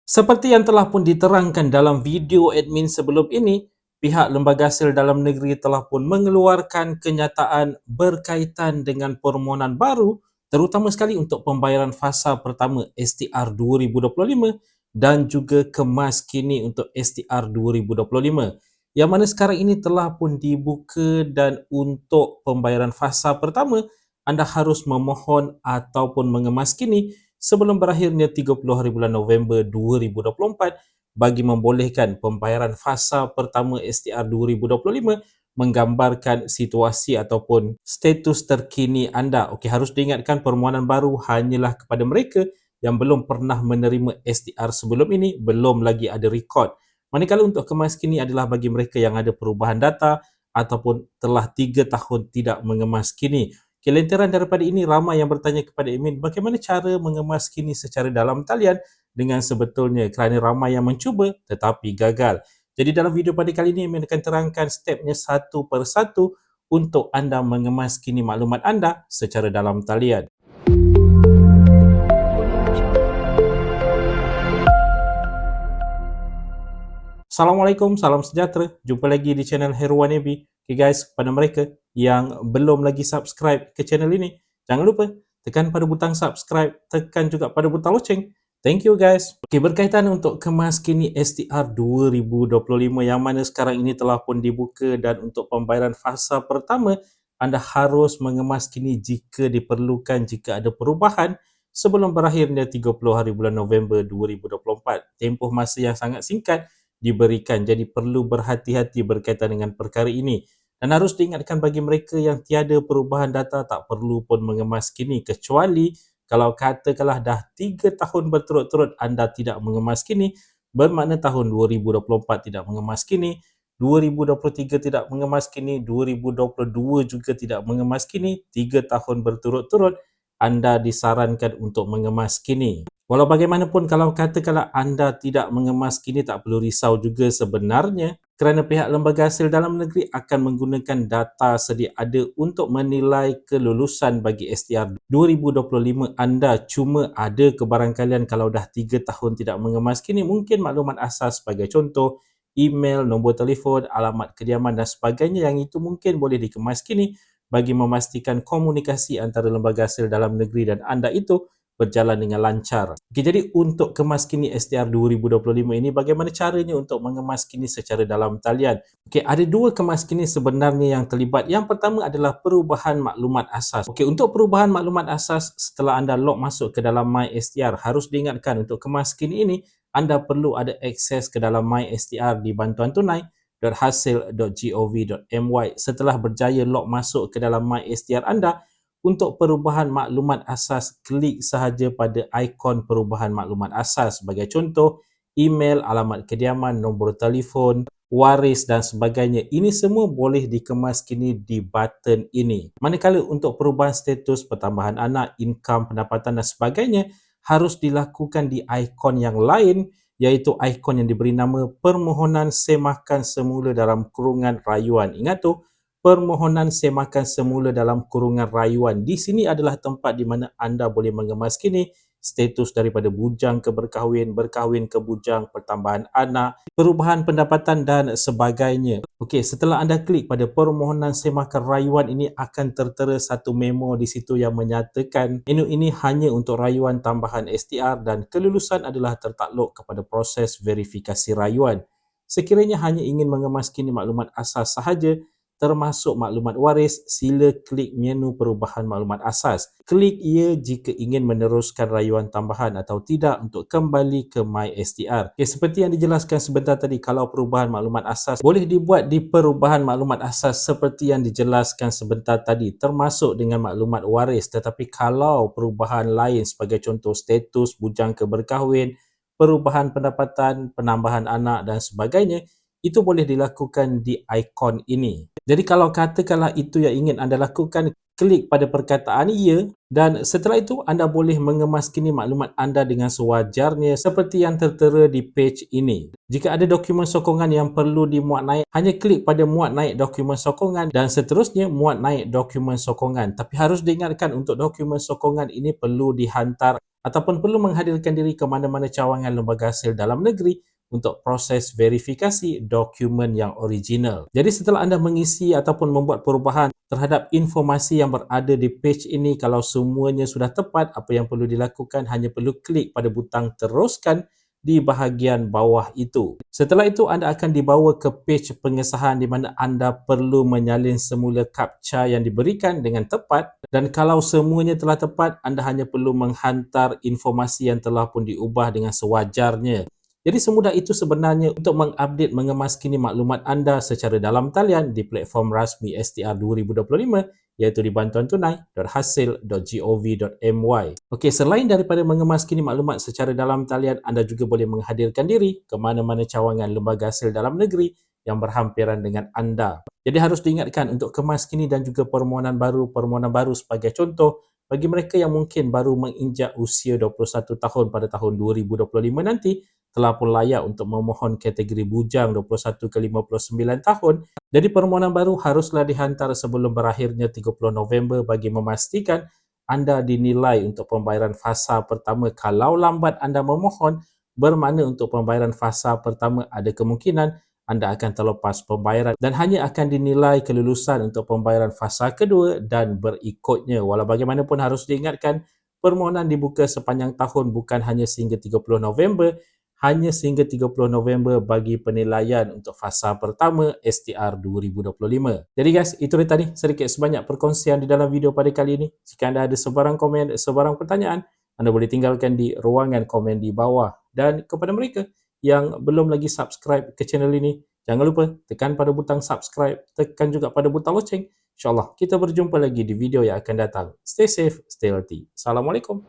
Seperti yang telah pun diterangkan dalam video admin sebelum ini, pihak Lembaga Hasil Dalam Negeri telah pun mengeluarkan kenyataan berkaitan dengan permohonan baru, terutama sekali untuk pembayaran fasa pertama STR 2025 dan juga kemas kini untuk STR 2025. Yang mana sekarang ini telah pun dibuka dan untuk pembayaran fasa pertama, anda harus memohon ataupun mengemas kini sebelum berakhirnya 30 hari bulan November 2024 bagi membolehkan pembayaran fasa pertama STR 2025 menggambarkan situasi ataupun status terkini anda. Okey, harus diingatkan permohonan baru hanyalah kepada mereka yang belum pernah menerima STR sebelum ini, belum lagi ada rekod. Manakala untuk kemas kini adalah bagi mereka yang ada perubahan data ataupun telah 3 tahun tidak mengemas kini. Kelenteran daripada ini, ramai yang bertanya kepada Emin bagaimana cara mengemas kini secara dalam talian dengan sebetulnya, kerana ramai yang mencuba tetapi gagal. Jadi dalam video pada kali ini, Emin akan terangkan stepnya satu persatu untuk anda mengemas kini maklumat anda secara dalam talian. Assalamualaikum, salam sejahtera. Jumpa lagi di channel Heruan Ebi. Okay guys, kepada mereka yang belum lagi subscribe ke channel ini, jangan lupa tekan pada butang subscribe, tekan juga pada butang loceng. Thank you guys. Okay, berkaitan untuk kemas kini STR 2025 yang mana sekarang ini telah pun dibuka dan untuk pembayaran fasa pertama, anda harus mengemas kini jika diperlukan jika ada perubahan sebelum berakhirnya 30 hari bulan November 2024. Tempoh masa yang sangat singkat diberikan. Jadi perlu berhati-hati berkaitan dengan perkara ini. Dan harus diingatkan bagi mereka yang tiada perubahan data tak perlu pun mengemas kini, kecuali kalau katakanlah dah 3 tahun berturut-turut anda tidak mengemas kini, bermakna tahun 2024 tidak mengemas kini, 2023 tidak mengemas kini, 2022 juga tidak mengemas kini, 3 tahun berturut-turut anda disarankan untuk mengemas kini. Walau bagaimanapun, kalau katakanlah anda tidak mengemas kini, tak perlu risau juga sebenarnya, kerana pihak Lembaga Hasil Dalam Negeri akan menggunakan data sedia ada untuk menilai kelulusan bagi STR 2025 anda. Cuma ada kebarangkalian kalau dah 3 tahun tidak mengemas kini, mungkin maklumat asas sebagai contoh, email, nombor telefon, alamat kediaman dan sebagainya, yang itu mungkin boleh dikemas kini bagi memastikan komunikasi antara Lembaga Hasil Dalam Negeri dan anda itu berjalan dengan lancar. Okay, jadi untuk kemas kini STR 2025 ini, bagaimana caranya untuk mengemas kini secara dalam talian? Okay, ada dua kemas kini sebenarnya yang terlibat. Yang pertama adalah perubahan maklumat asas. Okay, untuk perubahan maklumat asas setelah anda log masuk ke dalam MySTR, harus diingatkan untuk kemas kini ini, anda perlu ada akses ke dalam MySTR di bantuan tunai.hasil.gov.my. Setelah berjaya log masuk ke dalam MySTR anda, untuk perubahan maklumat asas, klik sahaja pada ikon perubahan maklumat asas. Sebagai contoh, email, alamat kediaman, nombor telefon, waris dan sebagainya. Ini semua boleh dikemas kini di button ini. Manakala untuk perubahan status, pertambahan anak, income, pendapatan dan sebagainya, harus dilakukan di ikon yang lain, iaitu ikon yang diberi nama permohonan semakan semula dalam kurungan rayuan. Ingat tu, permohonan semakan semula dalam kurungan rayuan. Di sini adalah tempat di mana anda boleh mengemas kini status daripada bujang ke berkahwin, berkahwin ke bujang, pertambahan anak, perubahan pendapatan dan sebagainya. Okey, setelah anda klik pada permohonan semakan rayuan ini, akan tertera satu memo di situ yang menyatakan menu ini hanya untuk rayuan tambahan STR dan kelulusan adalah tertakluk kepada proses verifikasi rayuan. Sekiranya hanya ingin mengemas kini maklumat asas sahaja, termasuk maklumat waris, sila klik menu perubahan maklumat asas. Klik ya jika ingin meneruskan rayuan tambahan atau tidak untuk kembali ke MySTR. Okay, seperti yang dijelaskan sebentar tadi, kalau perubahan maklumat asas boleh dibuat di perubahan maklumat asas seperti yang dijelaskan sebentar tadi, termasuk dengan maklumat waris. Tetapi kalau perubahan lain sebagai contoh status, bujang ke berkahwin, perubahan pendapatan, penambahan anak dan sebagainya, itu boleh dilakukan di ikon ini. Jadi kalau katakanlah itu yang ingin anda lakukan, klik pada perkataan ya, dan setelah itu anda boleh mengemas kini maklumat anda dengan sewajarnya seperti yang tertera di page ini. Jika ada dokumen sokongan yang perlu dimuat naik, hanya klik pada muat naik dokumen sokongan dan seterusnya muat naik dokumen sokongan. Tapi harus diingatkan untuk dokumen sokongan ini perlu dihantar ataupun perlu menghadirkan diri ke mana-mana cawangan lembaga hasil dalam negeri untuk proses verifikasi dokumen yang original. Jadi setelah anda mengisi ataupun membuat perubahan terhadap informasi yang berada di page ini, kalau semuanya sudah tepat, apa yang perlu dilakukan hanya perlu klik pada butang teruskan di bahagian bawah itu. Setelah itu anda akan dibawa ke page pengesahan di mana anda perlu menyalin semula captcha yang diberikan dengan tepat, dan kalau semuanya telah tepat, anda hanya perlu menghantar informasi yang telah pun diubah dengan sewajarnya. Jadi semudah itu sebenarnya untuk mengupdate, mengemaskini maklumat anda secara dalam talian di platform rasmi STR 2025 iaitu di bantuantunai.hasil.gov.my. Okey, selain daripada mengemaskini maklumat secara dalam talian, anda juga boleh menghadirkan diri ke mana-mana cawangan lembaga hasil dalam negeri yang berhampiran dengan anda. Jadi harus diingatkan untuk kemaskini dan juga permohonan baru sebagai contoh bagi mereka yang mungkin baru menginjak usia 21 tahun pada tahun 2025 nanti, telah pun layak untuk memohon kategori bujang 21 ke 59 tahun. Jadi permohonan baru haruslah dihantar sebelum berakhirnya 30 November bagi memastikan anda dinilai untuk pembayaran fasa pertama. Kalau lambat anda memohon, bermakna untuk pembayaran fasa pertama ada kemungkinan anda akan terlepas pembayaran dan hanya akan dinilai kelulusan untuk pembayaran fasa kedua dan berikutnya. Walau bagaimanapun harus diingatkan, permohonan dibuka sepanjang tahun, bukan hanya sehingga 30 November, hanya sehingga 30 November bagi penilaian untuk fasa pertama STR 2025. Jadi guys, itu dia tadi sedikit sebanyak perkongsian di dalam video pada kali ini. Jika anda ada sebarang komen, sebarang pertanyaan, anda boleh tinggalkan di ruangan komen di bawah. Dan kepada mereka yang belum lagi subscribe ke channel ini, jangan lupa tekan pada butang subscribe, tekan juga pada butang loceng. InsyaAllah kita berjumpa lagi di video yang akan datang. Stay safe, stay healthy. Assalamualaikum.